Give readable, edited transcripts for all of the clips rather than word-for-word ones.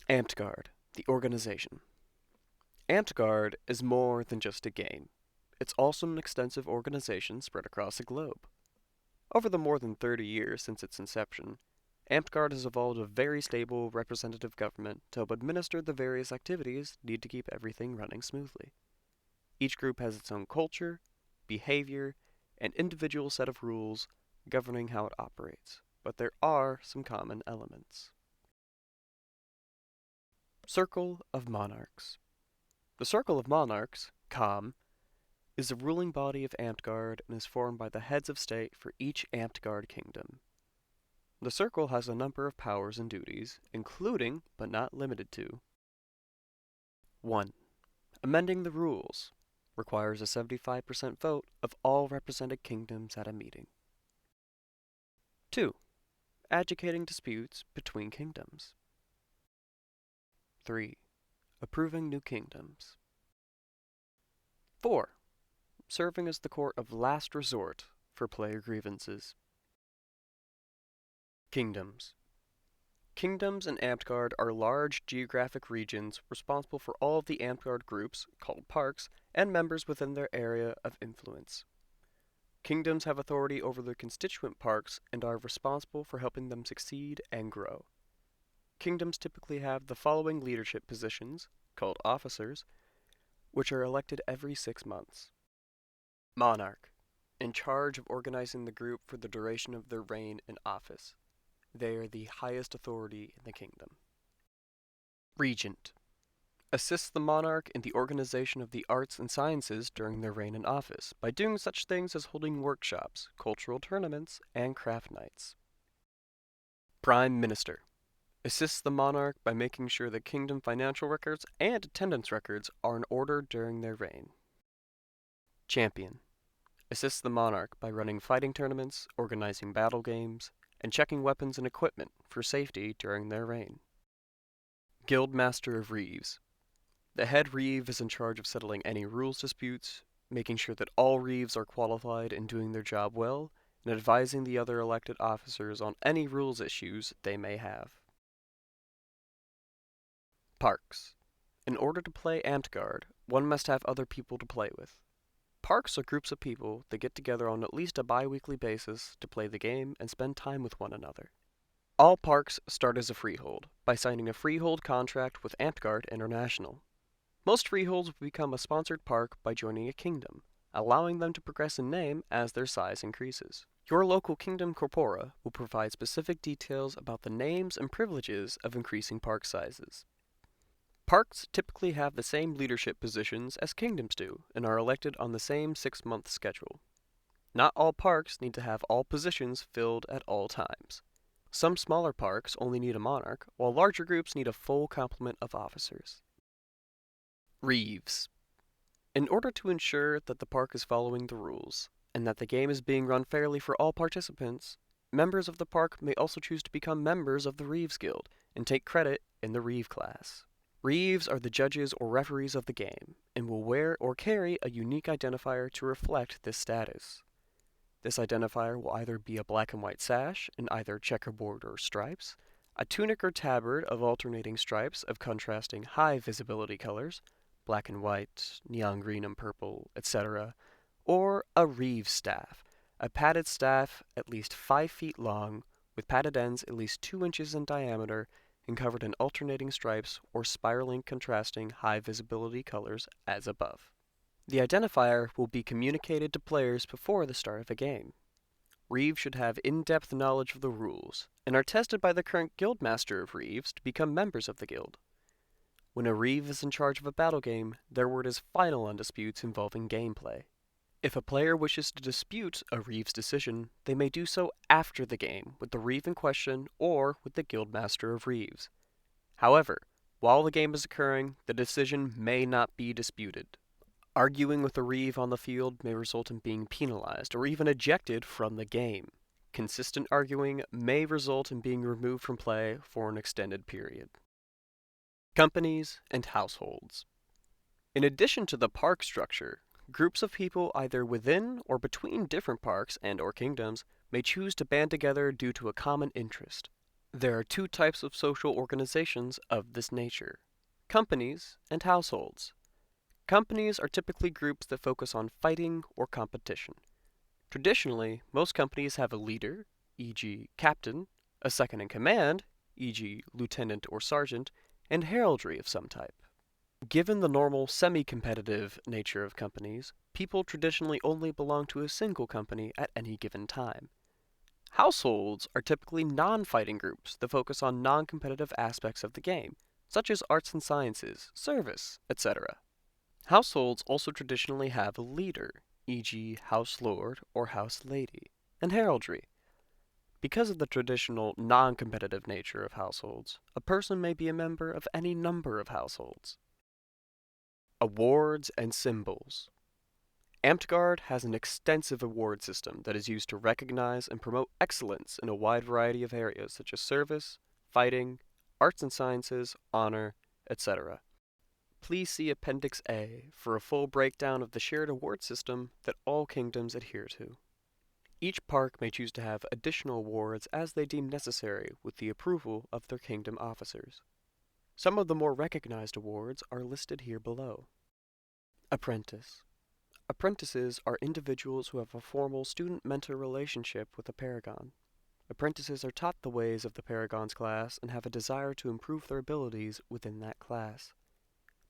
Amtgard, the organization. Amtgard is more than just a game. It's also an extensive organization spread across the globe. Over the more than 30 years since its inception, Amtgard has evolved a very stable representative government to help administer the various activities needed to keep everything running smoothly. Each group has its own culture, behavior, and individual set of rules governing how it operates, but there are some common elements. Circle of Monarchs. The Circle of Monarchs, COM, is the ruling body of Amtgard and is formed by the heads of state for each Amtgard kingdom. The Circle has a number of powers and duties, including, but not limited to: 1. Amending the rules. Requires a 75% vote of all represented kingdoms at a meeting. 2. Adjudicating disputes between kingdoms. 3. Approving new kingdoms. 4. Serving as the court of last resort for player grievances. Kingdoms. Kingdoms in Amtgard are large geographic regions responsible for all of the Amtgard groups, called parks, and members within their area of influence. Kingdoms have authority over their constituent parks and are responsible for helping them succeed and grow. Kingdoms typically have the following leadership positions, called officers, which are elected every 6 months. Monarch, in charge of organizing the group for the duration of their reign in office. They are the highest authority in the kingdom. Regent, assists the monarch in the organization of the arts and sciences during their reign in office by doing such things as holding workshops, cultural tournaments, and craft nights. Prime Minister, assists the monarch by making sure the kingdom financial records and attendance records are in order during their reign. Champion, assists the monarch by running fighting tournaments, organizing battle games, and checking weapons and equipment for safety during their reign. Guildmaster of Reeves. The head Reeve is in charge of settling any rules disputes, making sure that all Reeves are qualified and doing their job well, and advising the other elected officers on any rules issues they may have. Parks. In order to play Amtgard, one must have other people to play with. Parks are groups of people that get together on at least a bi-weekly basis to play the game and spend time with one another. All parks start as a freehold, by signing a freehold contract with Amtgard International. Most freeholds will become a sponsored park by joining a kingdom, allowing them to progress in name as their size increases. Your local kingdom corpora will provide specific details about the names and privileges of increasing park sizes. Parks typically have the same leadership positions as kingdoms do and are elected on the same 6-month schedule. Not all parks need to have all positions filled at all times. Some smaller parks only need a monarch, while larger groups need a full complement of officers. Reeves. In order to ensure that the park is following the rules, and that the game is being run fairly for all participants, members of the park may also choose to become members of the Reeves Guild and take credit in the Reeve class. Reeves are the judges or referees of the game, and will wear or carry a unique identifier to reflect this status. This identifier will either be a black and white sash in either checkerboard or stripes, a tunic or tabard of alternating stripes of contrasting high visibility colors, black and white, neon green and purple, etc., or a Reeves staff, a padded staff at least 5 feet long, with padded ends at least 2 inches in diameter and covered in alternating stripes or spiraling contrasting high visibility colors as above. The identifier will be communicated to players before the start of a game. Reeves should have in-depth knowledge of the rules, and are tested by the current Guildmaster of Reeves to become members of the guild. When a Reeve is in charge of a battle game, their word is final on disputes involving gameplay. If a player wishes to dispute a Reeves decision, they may do so after the game with the Reeve in question or with the Guildmaster of Reeves. However, while the game is occurring, the decision may not be disputed. Arguing with a Reeve on the field may result in being penalized or even ejected from the game. Consistent arguing may result in being removed from play for an extended period. Companies and households. In addition to the park structure, groups of people either within or between different parks and/or kingdoms may choose to band together due to a common interest. There are two types of social organizations of this nature: companies and households. Companies are typically groups that focus on fighting or competition. Traditionally, most companies have a leader, e.g., captain, a second in command, e.g., lieutenant or sergeant, and heraldry of some type. Given the normal semi-competitive nature of companies, people traditionally only belong to a single company at any given time. Households are typically non-fighting groups that focus on non-competitive aspects of the game, such as arts and sciences, service, etc. Households also traditionally have a leader, e.g., house lord or house lady, and heraldry. Because of the traditional non-competitive nature of households, a person may be a member of any number of households. Awards and symbols. Amtgard has an extensive award system that is used to recognize and promote excellence in a wide variety of areas such as service, fighting, arts and sciences, honor, etc. Please see Appendix A for a full breakdown of the shared award system that all kingdoms adhere to. Each park may choose to have additional awards as they deem necessary with the approval of their kingdom officers. Some of the more recognized awards are listed here below. Apprentice. Apprentices are individuals who have a formal student-mentor relationship with a paragon. Apprentices are taught the ways of the paragon's class and have a desire to improve their abilities within that class.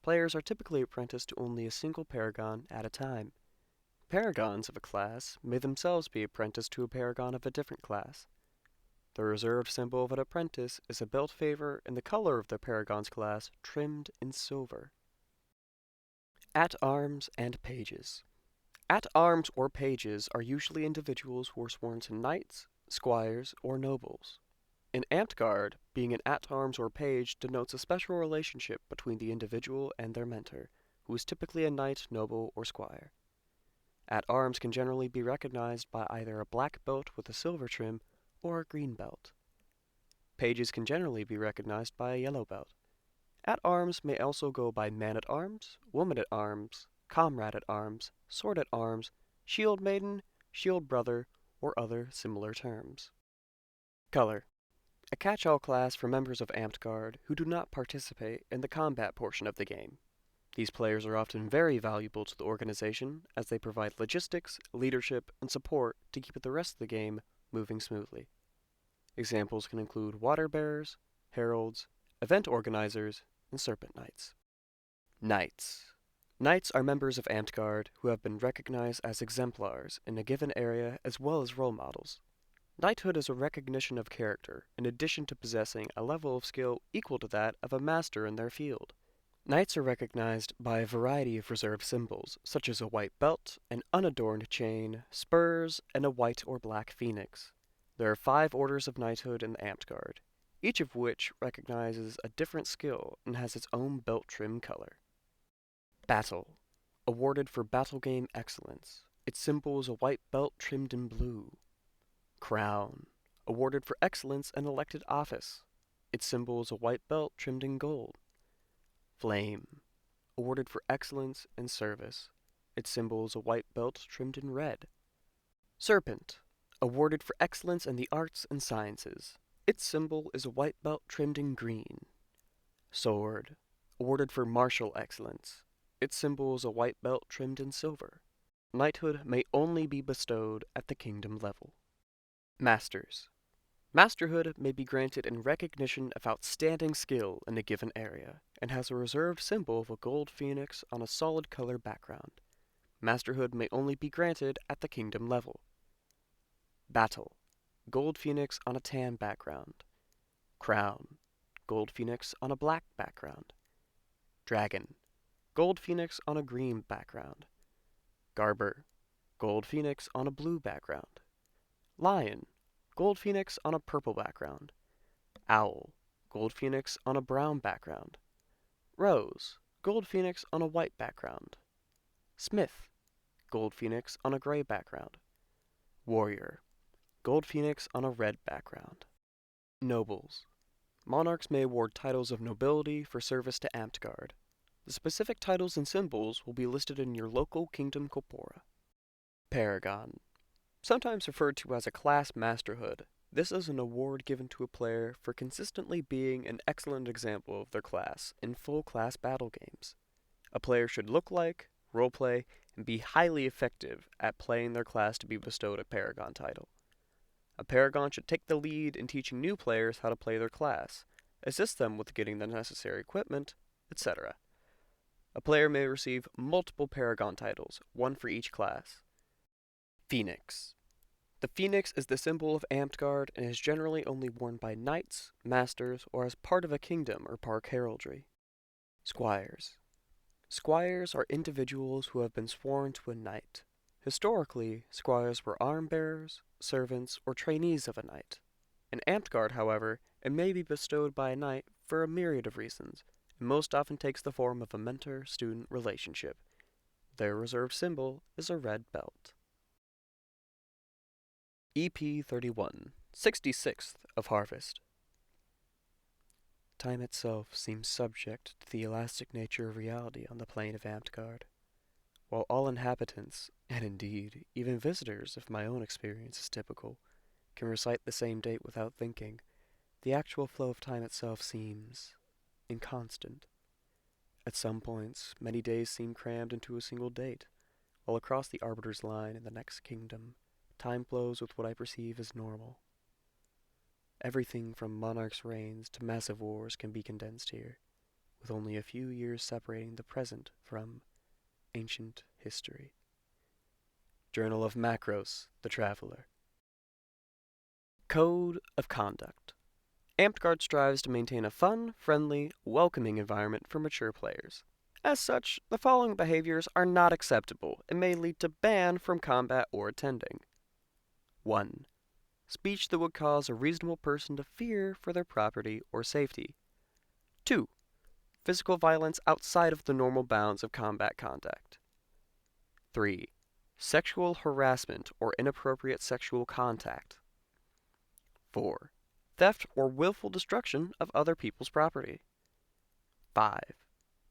Players are typically apprenticed to only a single paragon at a time. Paragons of a class may themselves be apprenticed to a paragon of a different class. The reserved symbol of an apprentice is a belt favor and the color of the paragon's class trimmed in silver. At-arms and pages. At-arms or pages are usually individuals who are sworn to knights, squires, or nobles. In Amtgard, being an at-arms or page denotes a special relationship between the individual and their mentor, who is typically a knight, noble, or squire. At-arms can generally be recognized by either a black belt with a silver trim or a green belt. Pages can generally be recognized by a yellow belt. At-arms may also go by man-at-arms, woman-at-arms, comrade-at-arms, sword-at-arms, shield maiden, shield brother, or other similar terms. Color. A catch-all class for members of Amtgard who do not participate in the combat portion of the game. These players are often very valuable to the organization as they provide logistics, leadership, and support to keep the rest of the game moving smoothly. Examples can include water bearers, heralds, event organizers, and serpent knights. Knights. Knights are members of Amtgard who have been recognized as exemplars in a given area as well as role models. Knighthood is a recognition of character in addition to possessing a level of skill equal to that of a master in their field. Knights are recognized by a variety of reserved symbols, such as a white belt, an unadorned chain, spurs, and a white or black phoenix. There are 5 orders of knighthood in the Amtgard, each of which recognizes a different skill and has its own belt trim color. Battle. Awarded for battle game excellence. Its symbol is a white belt trimmed in blue. Crown. Awarded for excellence in elected office. Its symbol is a white belt trimmed in gold. Flame. Awarded for excellence in service. Its symbol is a white belt trimmed in red. Serpent. Awarded for excellence in the arts and sciences. Its symbol is a white belt trimmed in green. Sword. Awarded for martial excellence. Its symbol is a white belt trimmed in silver. Knighthood may only be bestowed at the kingdom level. Masters. Masterhood may be granted in recognition of outstanding skill in a given area, and has a reserved symbol of a gold phoenix on a solid color background. Masterhood may only be granted at the kingdom level. Battle. Gold phoenix on a tan background. Crown. Gold phoenix on a black background. Dragon. Gold phoenix on a green background. Garber. Gold phoenix on a blue background. Lion. Gold phoenix on a purple background. Owl. Gold phoenix on a brown background. Rose. Gold phoenix on a white background. Smith. Gold phoenix on a gray background. Warrior. Gold phoenix on a red background. Nobles. Monarchs may award titles of nobility for service to Amtgard. The specific titles and symbols will be listed in your local kingdom corpora. Paragon. Sometimes referred to as a class masterhood, This is an award given to a player for consistently being an excellent example of their class in full class battle games. A player should look like, roleplay, and be highly effective at playing their class to be bestowed a Paragon title. A Paragon should take the lead in teaching new players how to play their class, assist them with getting the necessary equipment, etc. A player may receive multiple Paragon titles, one for each class. Phoenix. The phoenix is the symbol of Amtgard and is generally only worn by knights, masters, or as part of a kingdom or park heraldry. Squires. Squires are individuals who have been sworn to a knight. Historically, squires were arm-bearers, servants, or trainees of a knight. In Amtgard, however, it may be bestowed by a knight for a myriad of reasons, and most often takes the form of a mentor-student relationship. Their reserved symbol is a red belt. EP 31, 66th of Harvest. Time itself seems subject to the elastic nature of reality on the plane of Amtgard. While all inhabitants, and indeed even visitors if my own experience is typical, can recite the same date without thinking, the actual flow of time itself seems inconstant. At some points, many days seem crammed into a single date, while across the Arbiter's line in the next kingdom, time flows with what I perceive as normal. Everything from Monarchs' reigns to massive wars can be condensed here, with only a few years separating the present from ancient history. Journal of Macros, the Traveler. Code of Conduct. Amtgard strives to maintain a fun, friendly, welcoming environment for mature players. As such, the following behaviors are not acceptable and may lead to ban from combat or attending. 1. Speech that would cause a reasonable person to fear for their property or safety. 2. Physical violence outside of the normal bounds of combat conduct. 3. Sexual harassment or inappropriate sexual contact. 4. Theft or willful destruction of other people's property. 5.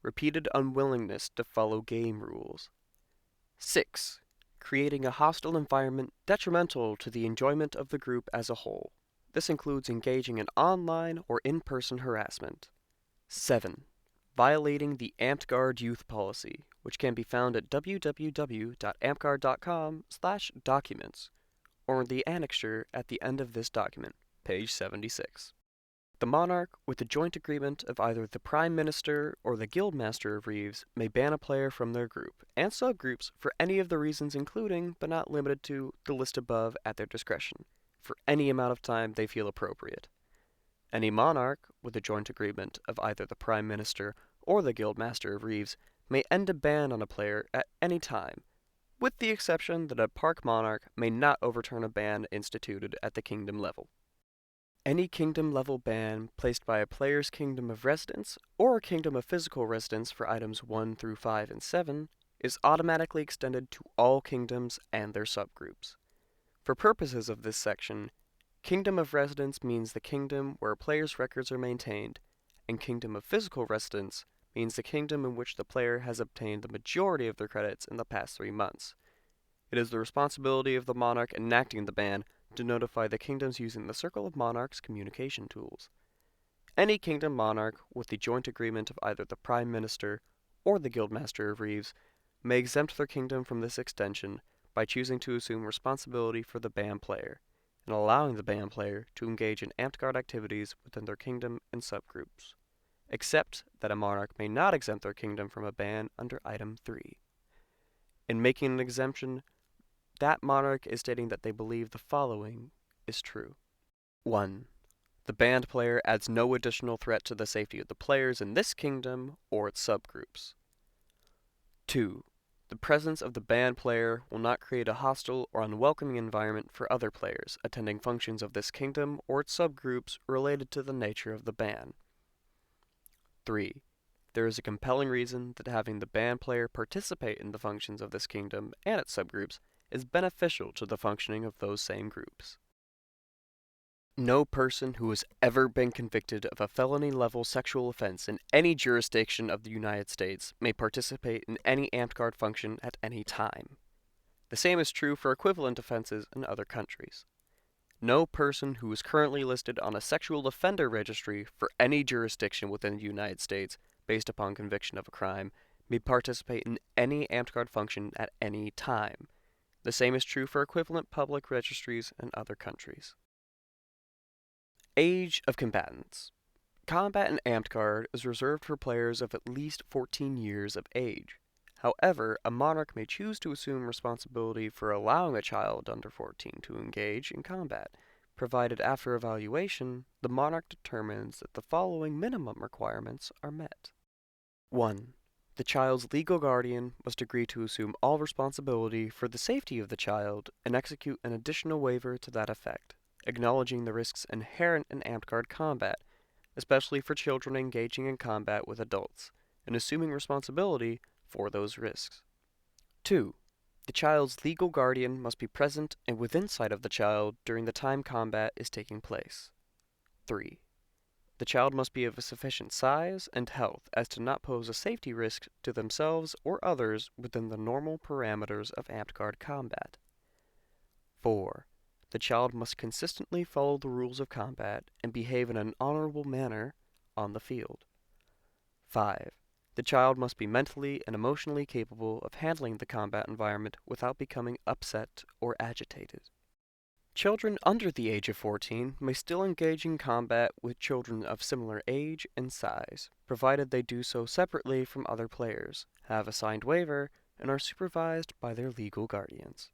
Repeated unwillingness to follow game rules. 6. Creating a hostile environment detrimental to the enjoyment of the group as a whole. This includes engaging in online or in-person harassment. 7. Violating the Amtgard Youth Policy, which can be found at www.amtgard.com/documents, or the annexure at the end of this document, page 76. The monarch, with the joint agreement of either the Prime Minister or the Guildmaster of Reeves, may ban a player from their group and subgroups for any of the reasons including, but not limited to, the list above at their discretion, for any amount of time they feel appropriate. Any monarch, with the joint agreement of either the Prime Minister or the Guildmaster of Reeves, may end a ban on a player at any time, with the exception that a park monarch may not overturn a ban instituted at the kingdom level. Any kingdom-level ban placed by a player's kingdom of residence or a kingdom of physical residence for items 1 through 5 and 7 is automatically extended to all kingdoms and their subgroups. For purposes of this section, kingdom of residence means the kingdom where a player's records are maintained, and kingdom of physical residence means the kingdom in which the player has obtained the majority of their credits in the past 3 months. It is the responsibility of the monarch enacting the ban to notify the kingdoms using the Circle of Monarchs communication tools. Any kingdom monarch with the joint agreement of either the Prime Minister or the Guildmaster of Reeves may exempt their kingdom from this extension by choosing to assume responsibility for the banned player, and allowing the banned player to engage in Amtgard activities within their kingdom and subgroups, except that a monarch may not exempt their kingdom from a ban under Item 3. In making an exemption, that monarch is stating that they believe the following is true. 1. The banned player adds no additional threat to the safety of the players in this kingdom or its subgroups. 2. The presence of the banned player will not create a hostile or unwelcoming environment for other players attending functions of this kingdom or its subgroups related to the nature of the ban. 3. There is a compelling reason that having the banned player participate in the functions of this kingdom and its subgroups is beneficial to the functioning of those same groups. No person who has ever been convicted of a felony-level sexual offense in any jurisdiction of the United States may participate in any Amtgard function at any time. The same is true for equivalent offenses in other countries. No person who is currently listed on a sexual offender registry for any jurisdiction within the United States based upon conviction of a crime may participate in any Amtgard function at any time. The same is true for equivalent public registries in other countries. Age of Combatants. Combat in Amtgard is reserved for players of at least 14 years of age. However, a monarch may choose to assume responsibility for allowing a child under 14 to engage in combat, provided after evaluation, the monarch determines that the following minimum requirements are met. 1. The child's legal guardian must agree to assume all responsibility for the safety of the child and execute an additional waiver to that effect, acknowledging the risks inherent in Amtgard combat, especially for children engaging in combat with adults, and assuming responsibility for those risks. 2. The child's legal guardian must be present and within sight of the child during the time combat is taking place. 3. The child must be of a sufficient size and health as to not pose a safety risk to themselves or others within the normal parameters of Amtgard combat. 4. The child must consistently follow the rules of combat and behave in an honorable manner on the field. 5. The child must be mentally and emotionally capable of handling the combat environment without becoming upset or agitated. Children under the age of 14 may still engage in combat with children of similar age and size, provided they do so separately from other players, have a signed waiver, and are supervised by their legal guardians.